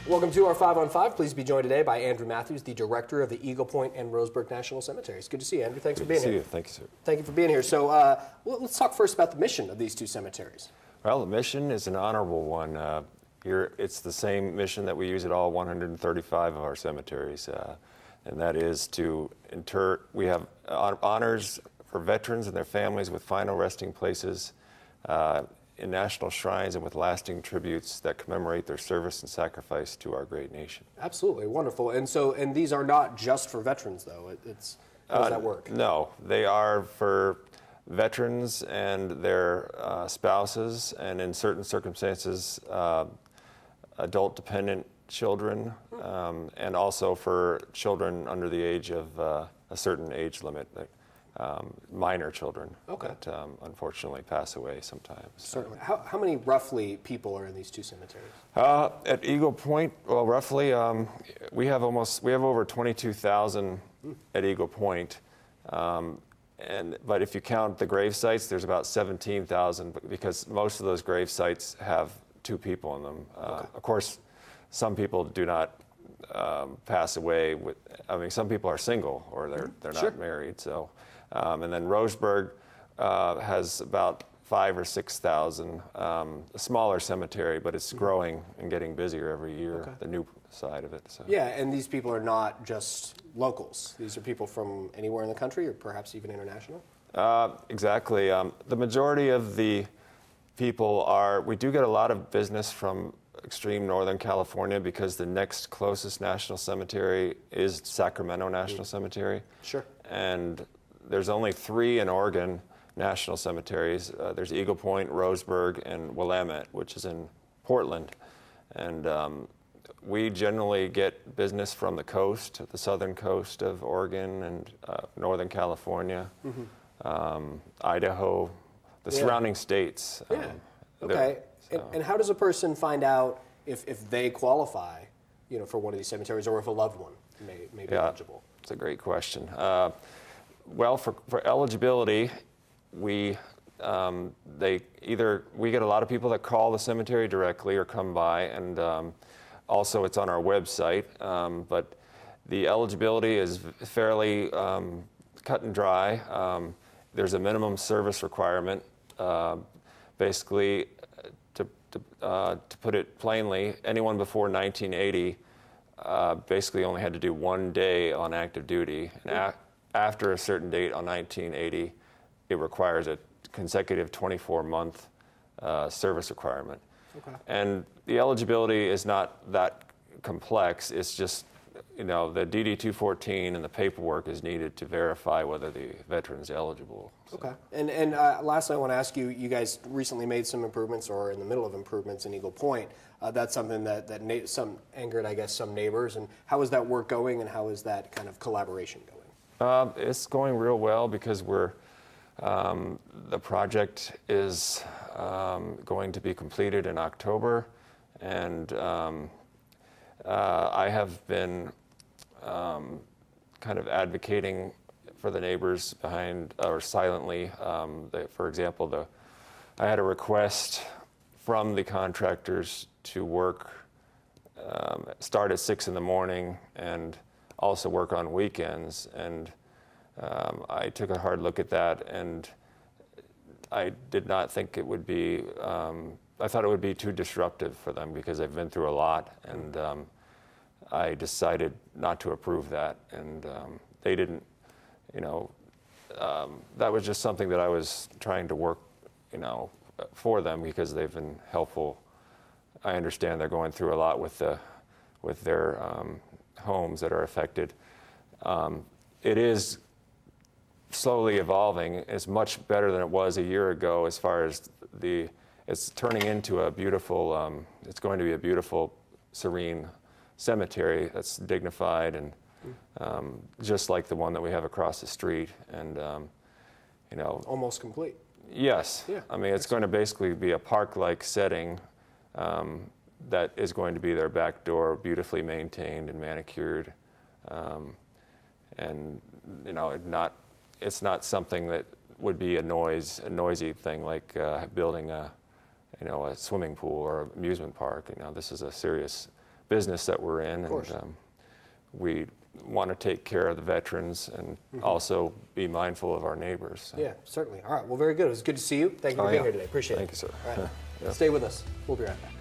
Welcome to our 5 on 5. Please be joined today by Andrew Matthews, the director of the Eagle Point and Roseburg National Cemeteries. Good to see you, Andrew. Thanks for being here. Good to see you. Thank you, sir. Thank you for being here. So let's talk first about the mission of these two cemeteries. Well, the mission is an honorable one. It's the same mission that we use at all 135 of our cemeteries, and that is to inter. We have honors for veterans and their families with final resting places in national shrines and with lasting tributes that commemorate their service and sacrifice to our great nation. Absolutely, wonderful. And these are not just for veterans, though. How does that work? No, they are for veterans and their spouses, and in certain circumstances, adult dependent children, and also for children under the age of a certain age limit, minor children that unfortunately pass away sometimes. Certainly. How many roughly people are in these two cemeteries? At Eagle Point, well, roughly, we have over 22,000 at Eagle Point. But if you count the grave sites, there's about 17,000 because most of those grave sites have two people in them. Of course, some people do not pass away some people are single or they're not married. So, and then Roseburg has about 5,000 or 6,000. A smaller cemetery, but it's growing and getting busier every year. The new side of it. So. Yeah, and these people are not just locals. These are people from anywhere in the country, or perhaps even international. Exactly. The majority of the people we do get a lot of business from extreme Northern California because the next closest national cemetery is Sacramento National Cemetery. Sure. And there's only 3 in Oregon national cemeteries. There's Eagle Point, Roseburg, and Willamette, which is in Portland. And we generally get business from the coast, the southern coast of Oregon and Northern California, Idaho, the surrounding states. Okay. And how does a person find out if they qualify, for one of these cemeteries, or if a loved one may be eligible? It's a great question. Well, for eligibility, we get a lot of people that call the cemetery directly or come by, and also it's on our website. But the eligibility is fairly cut and dry. There's a minimum service requirement. Basically, to put it plainly, anyone before 1980 basically only had to do 1 day on active duty. And after a certain date on 1980, it requires a consecutive 24-month service requirement. And the eligibility is not that complex. It's just, the DD-214 and the paperwork is needed to verify whether the veteran's eligible. So. Okay. And lastly, I want to ask you, you guys recently made some improvements or are in the middle of improvements in Eagle Point. That's something that angered, I guess, some neighbors. And how is that work going, and how is that kind of collaboration going? It's going real well because the project is going to be completed in October, and I have been kind of advocating for the neighbors behind, or silently. For example, I had a request from the contractors to work, start at 6 in the morning and also work on weekends, and I took a hard look at that, and I did not think it would be, I thought it would be too disruptive for them because they've been through a lot, and I decided not to approve that, and they didn't, that was just something that I was trying to work, for them because they've been helpful. I understand they're going through a lot with their homes that are affected. It is slowly evolving. It's much better than it was a year ago as far as it's turning into a beautiful, it's going to be a beautiful, serene cemetery that's dignified and just like the one that we have across the street. And, almost complete. Yes. Yeah. I mean, it's going to basically be a park-like setting that is going to be their back door, beautifully maintained and manicured. And, it's not something that would be a noisy thing like building a swimming pool or amusement park. This is a serious business that we're in, course. and we want to take care of the veterans and also be mindful of our neighbors. So. Yeah, certainly. All right. Well, very good. It was good to see you. Thank you for being here today. Appreciate it. Thank you, sir. All right. Yeah. Stay with us. We'll be right back.